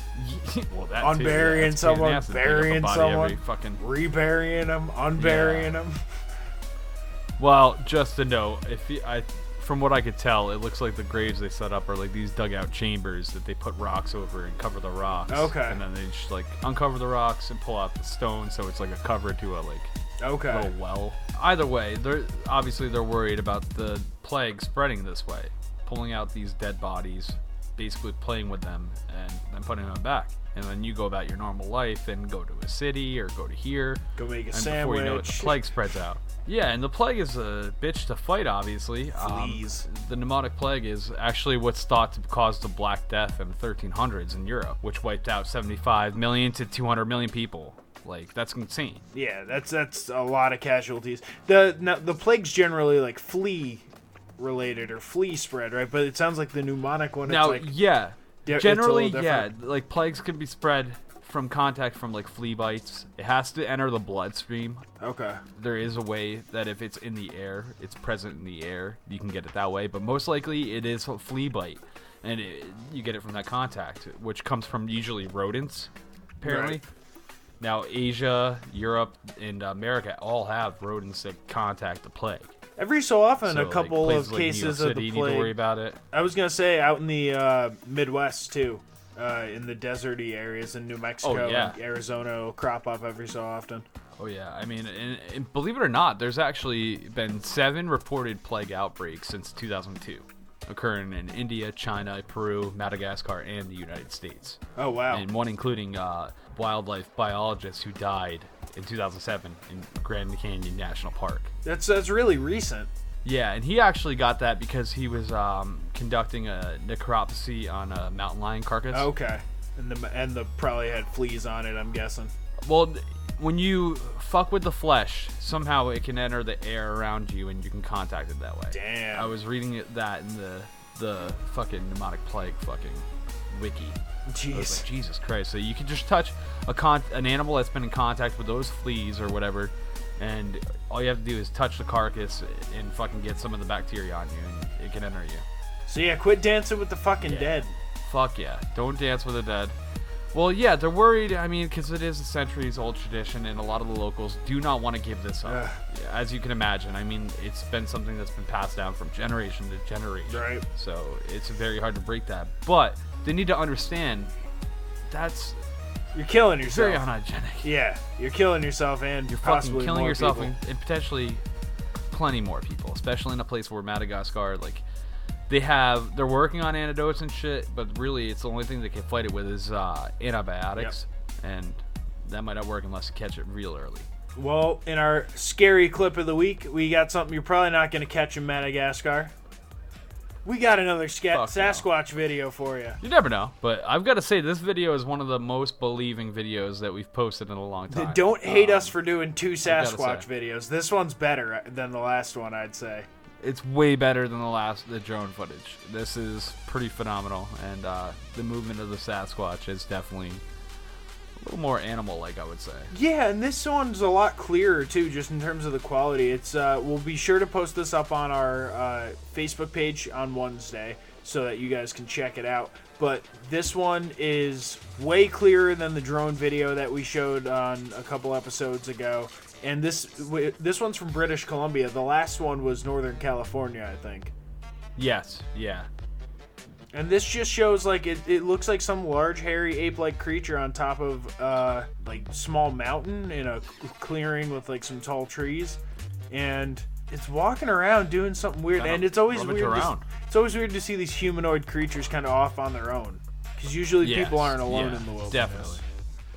Well, that Unburying too, someone, burying someone, fucking... reburying them, unburying them. Well, just to note, from what I could tell, it looks like the graves they set up are like these dugout chambers that they put rocks over and cover the rocks. Okay. And then they just like uncover the rocks and pull out the stone, so it's like a cover to a little well. Either way, they're worried about the plague spreading this way, pulling out these dead bodies, basically playing with them and then putting them back. And then you go about your normal life and go to a city or go to here. Go make a and sandwich. Before you know it, the plague spreads out. Yeah, and the plague is a bitch to fight, obviously. Fleas. The pneumonic plague is actually what's thought to cause the Black Death in the 1300s in Europe, which wiped out 75 million to 200 million people. Like, that's insane. Yeah, that's a lot of casualties. The plague's generally like flea related or flea spread, right? But it sounds like the pneumonic one. Now, it's like, yeah, generally, it's a little yeah, different. like plagues can be spread from contact from like flea bites. It has to enter the bloodstream. Okay. There is a way that if it's in the air, it's present in the air, you can get it that way. But most likely, it is a flea bite, and you get it from that contact, which comes from usually rodents, apparently. Right. Now, Asia, Europe, and America all have rodents that contact the plague. Every so often, So, a couple like, of places like New York cases City, of the you need to worry plague. about it. I was gonna say out in the Midwest too, in the deserty areas in New Mexico, Oh, yeah. and Arizona, will crop up every so often. Oh yeah, I mean, and believe it or not, there's actually been 7 reported plague outbreaks since 2002, occurring in India, China, Peru, Madagascar, and the United States. Oh wow. And one including wildlife biologist who died in 2007 in Grand Canyon National Park. That's really recent. Yeah, and he actually got that because he was conducting a necropsy on a mountain lion carcass. Okay. And the probably had fleas on it, I'm guessing. Well, when you fuck with the flesh, somehow it can enter the air around you and you can contact it that way. Damn. I was reading that in the fucking pneumonic plague fucking wiki. I was Jeez. like, Jesus Christ. So you can just touch an animal that's been in contact with those fleas or whatever, and all you have to do is touch the carcass and fucking get some of the bacteria on you, and it can enter you. So yeah, quit dancing with the fucking dead. Fuck yeah. Don't dance with the dead. Well, yeah, they're worried, I mean, because it is a centuries-old tradition, and a lot of the locals do not want to give this up. Ugh. As you can imagine, I mean, it's been something that's been passed down from generation to generation. Right. So it's very hard to break that. But they need to understand that's You're killing yourself. very unhygienic. Yeah, you're killing yourself and You're possibly fucking killing more yourself people. and potentially plenty more people, especially in a place where Madagascar, like, they're working on antidotes and shit, but really it's the only thing they can fight it with is antibiotics, and that might not work unless you catch it real early. Well, in our scary clip of the week, we got something you're probably not going to catch in Madagascar. We got another Fuck no. Sasquatch video for you. You never know, but I've got to say this video is one of the most believing videos that we've posted in a long time. Don't hate us for doing 2 gotta Sasquatch say. videos. This one's better than the last one, I'd say. It's way better than the drone footage. This is pretty phenomenal, and the movement of the Sasquatch is definitely a little more animal-like, I would say. Yeah, and this one's a lot clearer too, just in terms of the quality. It's we'll be sure to post this up on our Facebook page on Wednesday so that you guys can check it out. But this one is way clearer than the drone video that we showed on a couple episodes ago. And this one's from British Columbia. The last one was Northern California, I think. Yes, yeah. And this just shows, like, it looks like some large, hairy, ape-like creature on top of, like, small mountain in a clearing with, like, some tall trees. And it's walking around doing something weird. Kinda And it's always rummage weird. around. It's always weird to see these humanoid creatures kind of off on their own. Because usually Yes, people aren't alone yeah, in the wilderness. definitely.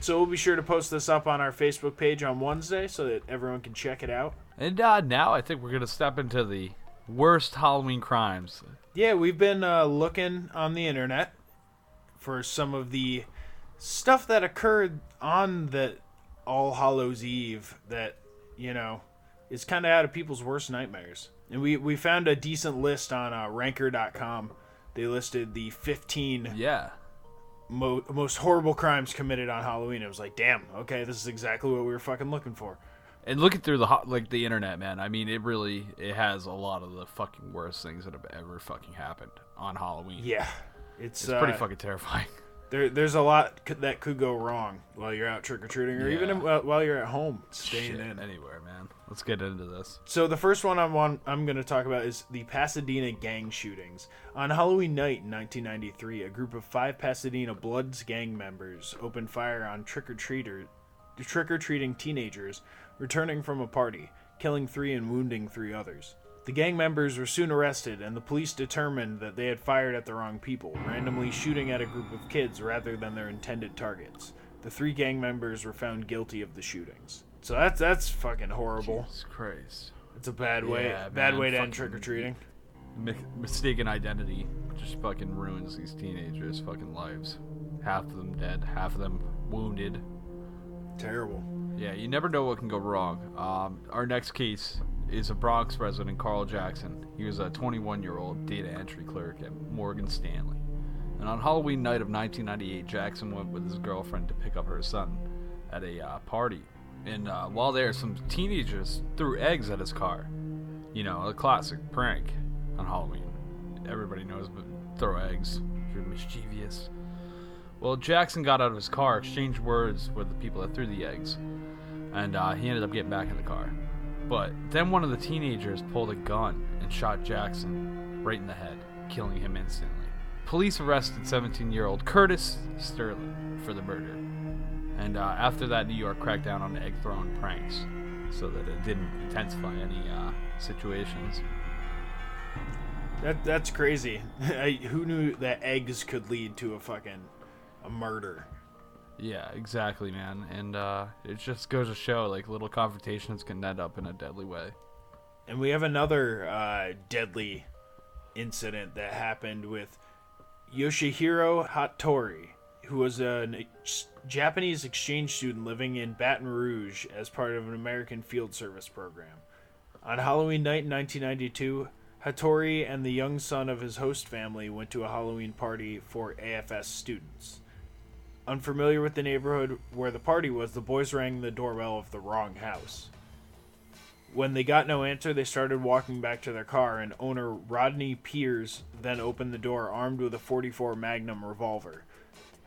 So we'll be sure to post this up on our Facebook page on Wednesday so that everyone can check it out. And now I think we're going to step into the worst Halloween crimes. Yeah, we've been looking on the internet for some of the stuff that occurred on the All Hallows Eve that, is kind of out of people's worst nightmares. And we found a decent list on Ranker.com. They listed the 15 most horrible crimes committed on Halloween. It was like, damn, okay, this is exactly what we were fucking looking for. And looking through the internet, man, I mean, it has a lot of the fucking worst things that have ever fucking happened on Halloween. Yeah. It's pretty fucking terrifying. There's a lot that could go wrong while you're out trick-or-treating or even while you're at home staying in. Anywhere, man. Let's get into this. So the first one I'm going to talk about is the Pasadena gang shootings. On Halloween night in 1993, a group of 5 Pasadena Bloods gang members opened fire on trick-or-treating teenagers returning from a party, killing 3 and wounding 3 others. The gang members were soon arrested, and the police determined that they had fired at the wrong people, randomly shooting at a group of kids rather than their intended targets. The 3 gang members were found guilty of the shootings. So that's fucking horrible. Jesus Christ. It's a bad way to end trick-or-treating. Mistaken identity just fucking ruins these teenagers' fucking lives. Half of them dead, half of them wounded. Terrible. Yeah, you never know what can go wrong. Our next case is a Bronx resident, Carl Jackson. He was a 21-year-old data entry clerk at Morgan Stanley. And on Halloween night of 1998, Jackson went with his girlfriend to pick up her son at a party. And while there, some teenagers threw eggs at his car. A classic prank on Halloween. Everybody knows, but throw eggs if you're mischievous. Well, Jackson got out of his car, exchanged words with the people that threw the eggs, and he ended up getting back in the car. But then one of the teenagers pulled a gun and shot Jackson right in the head, killing him instantly. Police arrested 17-year-old Curtis Sterling for the murder. And after that, New York cracked down on egg-throwing pranks so that it didn't intensify any situations. That's crazy. Who knew that eggs could lead to a murder? Yeah, exactly, man. And it just goes to show, little confrontations can end up in a deadly way. And we have another deadly incident that happened with Yoshihiro Hattori, who was a Japanese exchange student living in Baton Rouge as part of an American Field Service program. On Halloween night in 1992, Hattori and the young son of his host family went to a Halloween party for AFS students. Unfamiliar with the neighborhood where the party was, the boys rang the doorbell of the wrong house. When they got no answer, they started walking back to their car, and owner Rodney Piers then opened the door armed with a .44 Magnum revolver.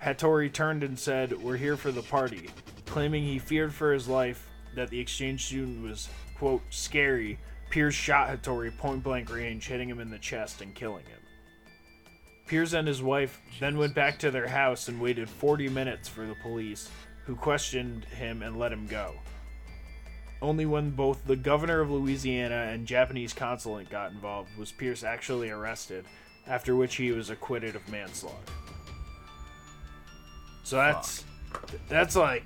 Hattori turned and said, "We're here for the party," claiming he feared for his life that the exchange student was, quote, scary. Piers shot Hattori point-blank range, hitting him in the chest and killing him. Piers and his wife then went back to their house and waited 40 minutes for the police, who questioned him and let him go. Only when both the governor of Louisiana and Japanese consulate got involved was Piers actually arrested, after which he was acquitted of manslaughter. So that's I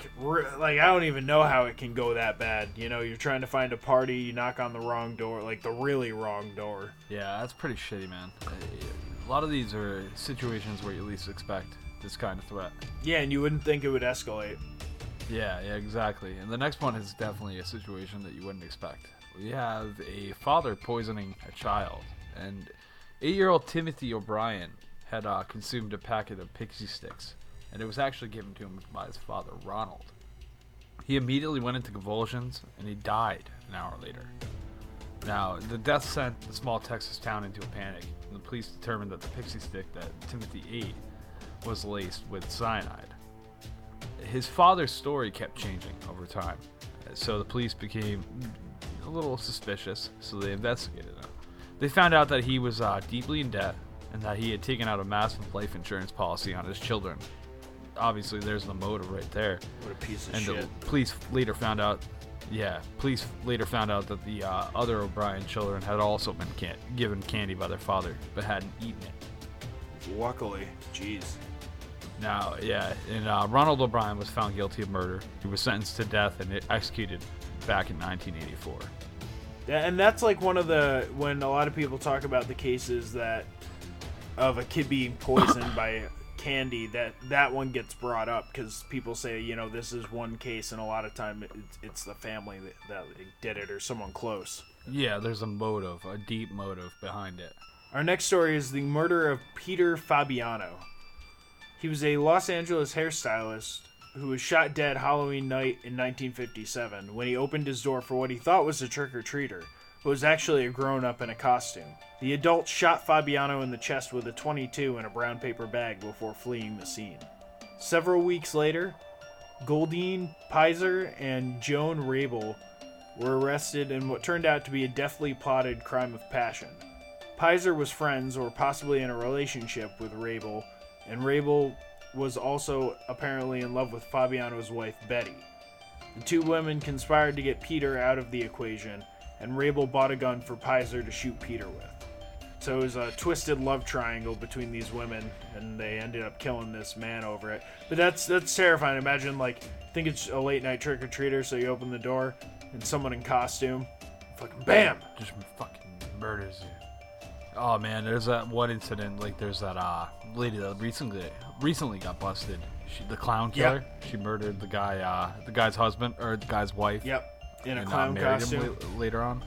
don't even know how it can go that bad. You're trying to find a party, you knock on the wrong door, the really wrong door. Yeah, that's pretty shitty, man. A lot of these are situations where you least expect this kind of threat. Yeah, and you wouldn't think it would escalate. Yeah, exactly. And the next one is definitely a situation that you wouldn't expect. We have a father poisoning a child, and 8-year-old Timothy O'Brien had consumed a packet of pixie sticks, and it was actually given to him by his father, Ronald. He immediately went into convulsions, and he died an hour later. Now, the death sent the small Texas town into a panic, and the police determined that the pixie stick that Timothy ate was laced with cyanide. His father's story kept changing over time, so the police became a little suspicious, so they investigated him. They found out that he was deeply in debt, and that he had taken out a massive life insurance policy on his children. Obviously, there's the motive right there. What a piece of and shit. The police later found out that the other O'Brien children had also been given candy by their father, but hadn't eaten it. Luckily. Jeez. Now, and Ronald O'Brien was found guilty of murder. He was sentenced to death and executed back in 1984. And that's like one of the, when a lot of people talk about the cases that of a kid being poisoned by candy, that one gets brought up because people say, you know, this is one case, and a lot of time it's the family that did it or someone close. Yeah, there's a motive, a deep motive behind it. Our next story is the murder of Peter Fabiano. He was a Los Angeles hairstylist who was shot dead Halloween night in 1957 when he opened his door for what he thought was a trick-or-treater, but was actually a grown-up in a costume. The adult shot Fabiano in the chest with a .22 in a brown paper bag before fleeing the scene. Several weeks later, Goldine Pizer and Joan Rabel were arrested in what turned out to be a deftly plotted crime of passion. Pizer was friends or possibly in a relationship with Rabel, and Rabel was also apparently in love with Fabiano's wife, Betty. The two women conspired to get Peter out of the equation, and Rabel bought a gun for Pizer to shoot Peter with. So it was a twisted love triangle between these women, and they ended up killing this man over it. But that's terrifying. Imagine, like, think it's a late night trick-or-treater, so you open the door, and someone in costume, fucking BAM! Just fucking murders you. Oh man, there's that one incident, like there's that lady that recently got busted. The clown killer. Yep. She murdered the guy's husband, or the guy's wife. Yep. In a clown costume. Him later on.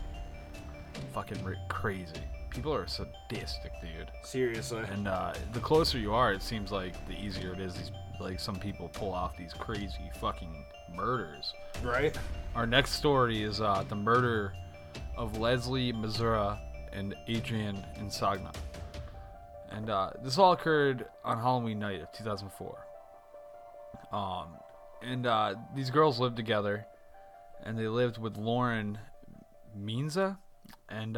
Fucking crazy. People are sadistic, dude. Seriously. And the closer you are, it seems like the easier it is. Some people pull off these crazy fucking murders. Right. Our next story is the murder of Leslie Missoura and Adrian Insagna. And this all occurred on Halloween night of 2004. These girls lived together, and they lived with Lauren Minza, and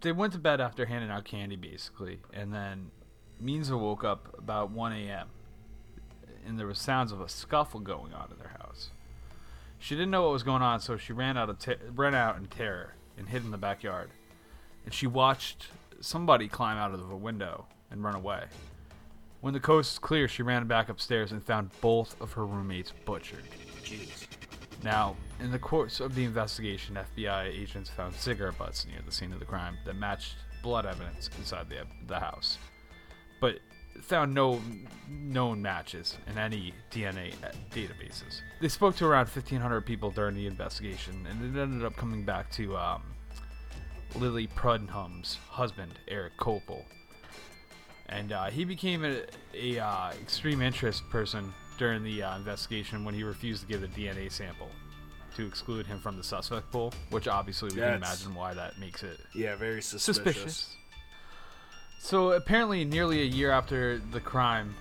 they went to bed after handing out candy, basically. And then Minza woke up about 1 a.m., and there was sounds of a scuffle going on in their house. She didn't know what was going on, so she ran out in terror and hid in the backyard. And she watched somebody climb out of the window and run away. When the coast was clear, she ran back upstairs and found both of her roommates butchered. Jeez. Now, in the course of the investigation, FBI agents found cigarette butts near the scene of the crime that matched blood evidence inside the house, but found no known matches in any DNA databases. They spoke to around 1,500 people during the investigation, and it ended up coming back to Lily Prudhom's husband, Eric Copel. And he became a extreme interest person during the investigation when he refused to give a DNA sample to exclude him from the suspect pool, which obviously we can imagine why that makes it very suspicious. So apparently nearly a year after the crime,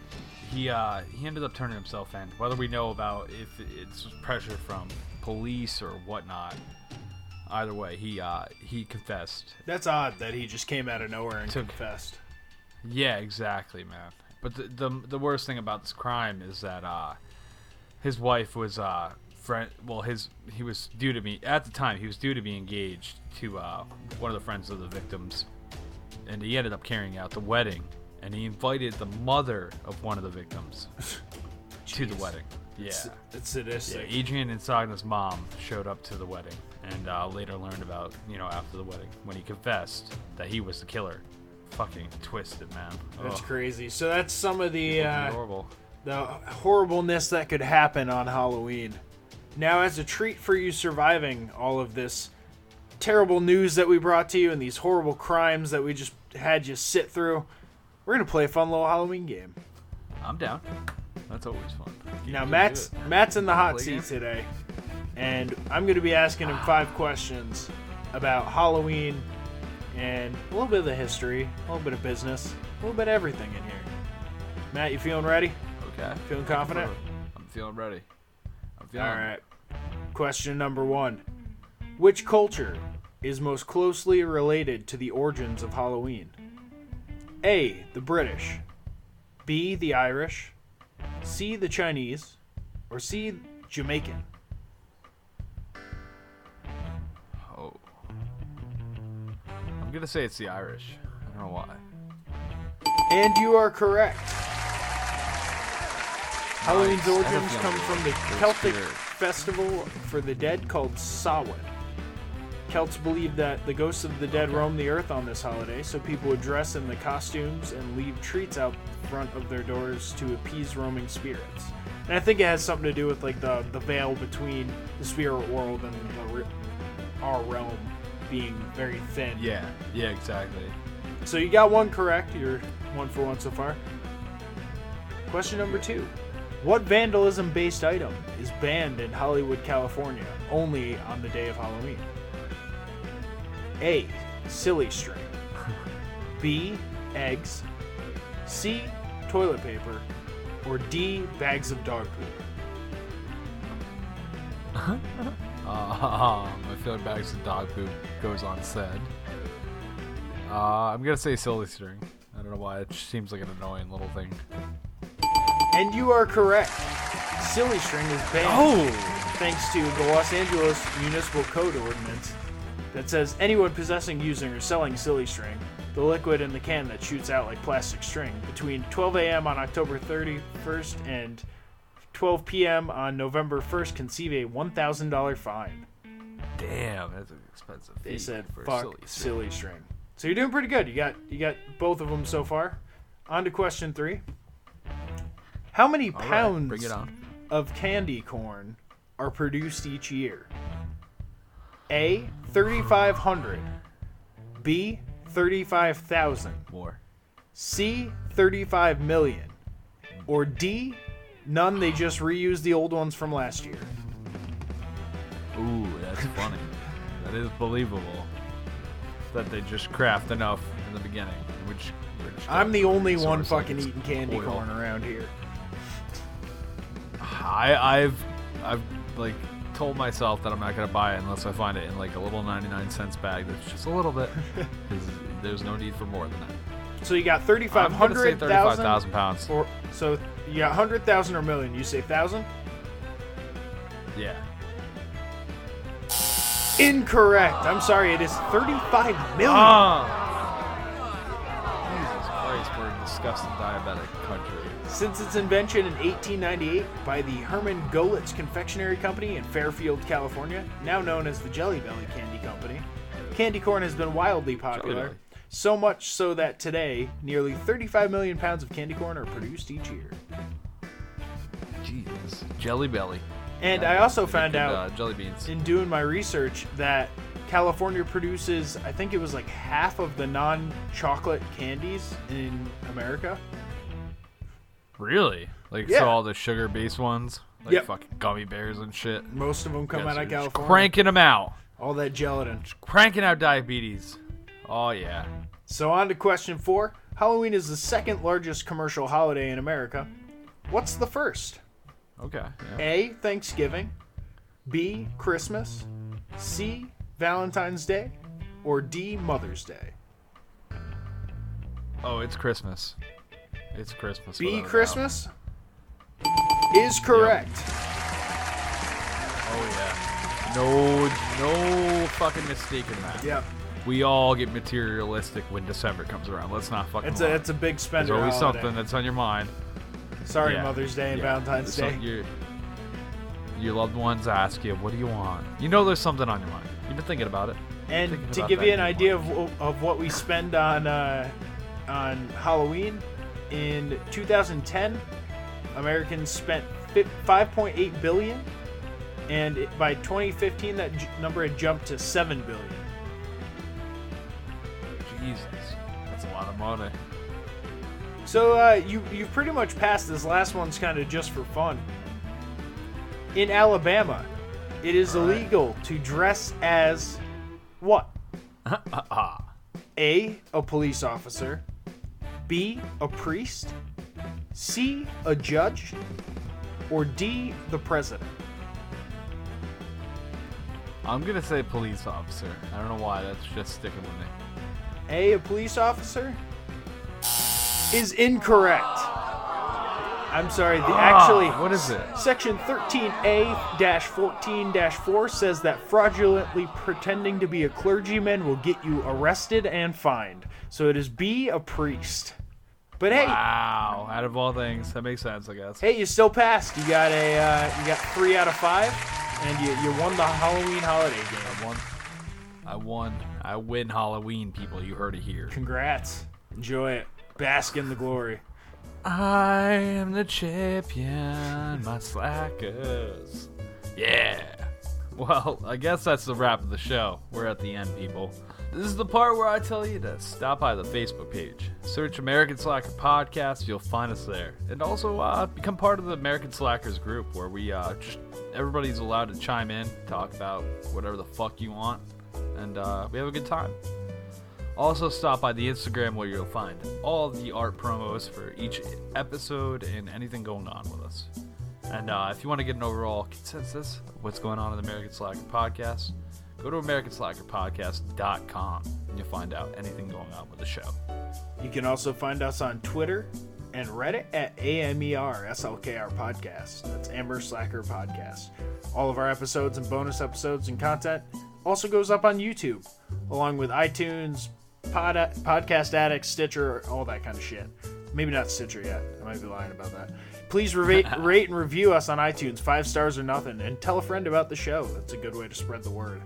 he ended up turning himself in. Whether we know about if it's pressure from police or whatnot, either way, he confessed. That's odd that he just came out of nowhere and confessed. Yeah, exactly, man. But the worst thing about this crime is that his wife was he was due to be, at the time, he was due to be engaged to one of the friends of the victims, and he ended up carrying out the wedding, and he invited the mother of one of the victims to the wedding. Yeah, it's sadistic. Yeah, Adrian Insagna's mom showed up to the wedding, and later learned about, after the wedding, when he confessed that he was the killer. Fucking twisted, man. That's crazy. So that's some of the horrible. The horribleness that could happen on Halloween. Now, as a treat for you surviving all of this terrible news that we brought to you and these horrible crimes that we just had you sit through, we're gonna play a fun little Halloween game. I'm down. That's always fun. Now, Matt's in the hot seat today, and I'm gonna be asking him 5 questions about Halloween and a little bit of the history, a little bit of business, a little bit of everything in here. Matt, you feeling ready? Okay. Feeling confident? I'm feeling ready. All right. Question number 1. Which culture is most closely related to the origins of Halloween? A, the British. B, the Irish. C, the Chinese. Or C, Jamaican. Oh. I'm going to say it's the Irish. I don't know why. And you are correct. Halloween's origins come from the Celtic festival for the dead called Samhain. Celts believed that the ghosts of the dead roam the earth on this holiday, so people would dress in the costumes and leave treats out front of their doors to appease roaming spirits. And I think it has something to do with like the veil between the spirit world and our realm being very thin. Yeah, exactly. So you got one correct. You're 1 for 1 so far. Question number 2. What vandalism-based item is banned in Hollywood, California, only on the day of Halloween? A. Silly string. B. Eggs. C. Toilet paper. Or D. Bags of dog poop. I feel like bags of dog poop goes unsaid. I'm gonna say silly string. I don't know why. It just seems like an annoying little thing. And you are correct. Silly string is banned thanks to the Los Angeles Municipal Code Ordinance that says anyone possessing, using, or selling silly string, the liquid in the can that shoots out like plastic string, between 12 a.m. on October 31st and 12 p.m. on November 1st can receive a $1,000 fine. Damn, that's an expensive fee. They said, for fuck silly string. So you're doing pretty good. You got both of them so far. On to question 3. How many pounds bring it on. of candy corn are produced each year? A. 3,500. B. 35,000. More. C. 35 million. Or D. None. They just reused the old ones from last year. Ooh, that's funny. That is believable. That they just craft enough in the beginning. I'm the only one fucking eating candy corn around here. I've like told myself that I'm not gonna buy it unless I find it in like a little 99-cent bag that's just a little bit. Because there's no need for more than that. So you got 3,500. I'm gonna say 35,000 pounds. So you got 100,000 or million. You say 1,000? Yeah. Incorrect. I'm sorry. It is 35 million. Jesus Christ, we're a disgusting diabetic country. Since its invention in 1898 by the Herman Golitz Confectionery Company in Fairfield, California, now known as the Jelly Belly Candy Company, candy corn has been wildly popular, so much so that today, nearly 35 million pounds of candy corn are produced each year. Jesus. Jelly Belly. And I also found out jelly beans. in doing my research that California produces, I think it was like half of the non-chocolate candies in America. Really? Like, Yeah. so all the sugar-based ones? Like Yep. fucking gummy bears and shit? Most of them come out of Just California. cranking them out. All that gelatin. Cranking out diabetes. Oh, yeah. So on to question 4. Halloween is the second largest commercial holiday in America. What's the first? Okay. Yeah. A. Thanksgiving. B. Christmas. C. Valentine's Day. Or D. Mother's Day. Oh, it's Christmas. It's Christmas. B. without a Christmas is correct. Oh, yeah. No fucking mistaking that. Yep. We all get materialistic when December comes around. Let's not fucking lie. It's a big spender There's always holiday. something that's on your mind. Sorry, Yeah. Mother's Day and Valentine's Day. Your loved ones ask you, what do you want? You know there's something on your mind. You've been thinking about it. And Thinking to about give that you an new idea one. of what we spend on Halloween, in 2010, Americans spent 5.8 billion, and by 2015, that number had jumped to 7 billion. Jesus, that's a lot of money. So you've pretty much passed. This last one's kind of just for fun. In Alabama, it is illegal to dress as what? A police officer. B, a priest. C, a judge. Or D, the president. I'm gonna say police officer. I don't know why. That's just sticking with me. A police officer is incorrect. I'm sorry. What is it? Section 13A-14-4 says that fraudulently pretending to be a clergyman will get you arrested and fined. So it is B, a priest. But hey, Wow. Out of all things, that makes sense, I guess. hey, you still passed. You got 3 out of 5, and you won the Halloween holiday game. I won. I win Halloween, people. You heard it here. Congrats. Enjoy it. Bask in the glory. I am the champion, my slackers. Yeah. Well, I guess that's the wrap of the show. We're at the end, people. This is the part where I tell you to stop by the Facebook page. Search American Slacker Podcast. You'll find us there. And also become part of the American Slackers group where we everybody's allowed to chime in, talk about whatever the fuck you want. And we have a good time. Also stop by the Instagram where you'll find all of the art promos for each episode and anything going on with us. And if you want to get an overall consensus of what's going on in the American Slacker Podcast, go to AmericanSlackerPodcast.com and you'll find out anything going on with the show. You can also find us on Twitter and Reddit at AMERSLKR Podcast. That's Amber Slacker Podcast. All of our episodes and bonus episodes and content also goes up on YouTube, along with iTunes, Podcast Addict, Stitcher, all that kind of shit. Maybe not Stitcher yet. I might be lying about that. Please rate and review us on iTunes, 5 stars or nothing, and tell a friend about the show. That's a good way to spread the word.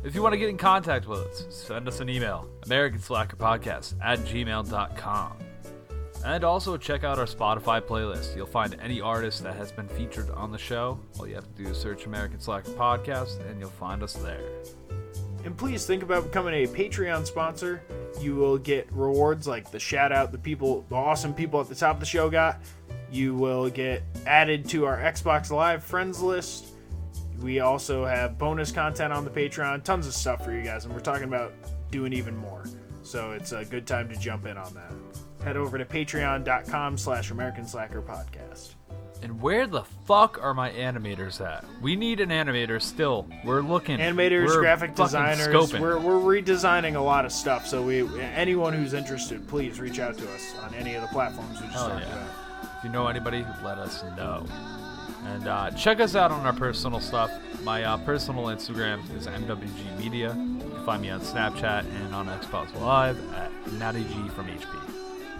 If you want to get in contact with us, send us an email, AmericanSlackerPodcast@gmail.com. And also check out our Spotify playlist. You'll find any artist that has been featured on the show. All you have to do is search American Slacker Podcast, and you'll find us there. And please think about becoming a Patreon sponsor. You will get rewards like the shout out the awesome people at the top of the show got. You will get added to our Xbox Live friends list. We also have bonus content on the Patreon, tons of stuff for you guys, and we're talking about doing even more. So it's a good time to jump in on that. Head over to patreon.com/American Slacker Podcast. And where the fuck are my animators at? We need an animator still. We're looking. Animators, we're graphic designers. Scoping. We're redesigning a lot of stuff. So anyone who's interested, please reach out to us on any of the platforms we just talked about. If you know anybody, let us know. And check us out on our personal stuff. My personal Instagram is MWG Media. You can find me on Snapchat and on Xbox Live at NattyG from HP.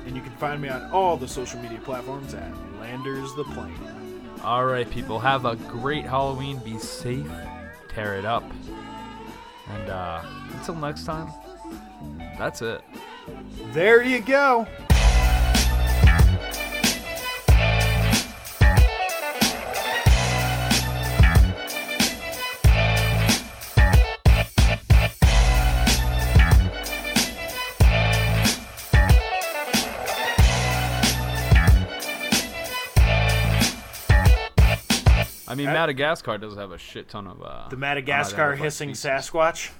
And you can find me on all the social media platforms at Landers the Plane. All right, people. Have a great Halloween. Be safe. Tear it up. And until next time, that's it. There you go. I mean, Madagascar does have a shit ton of... the Madagascar hissing Sasquatch.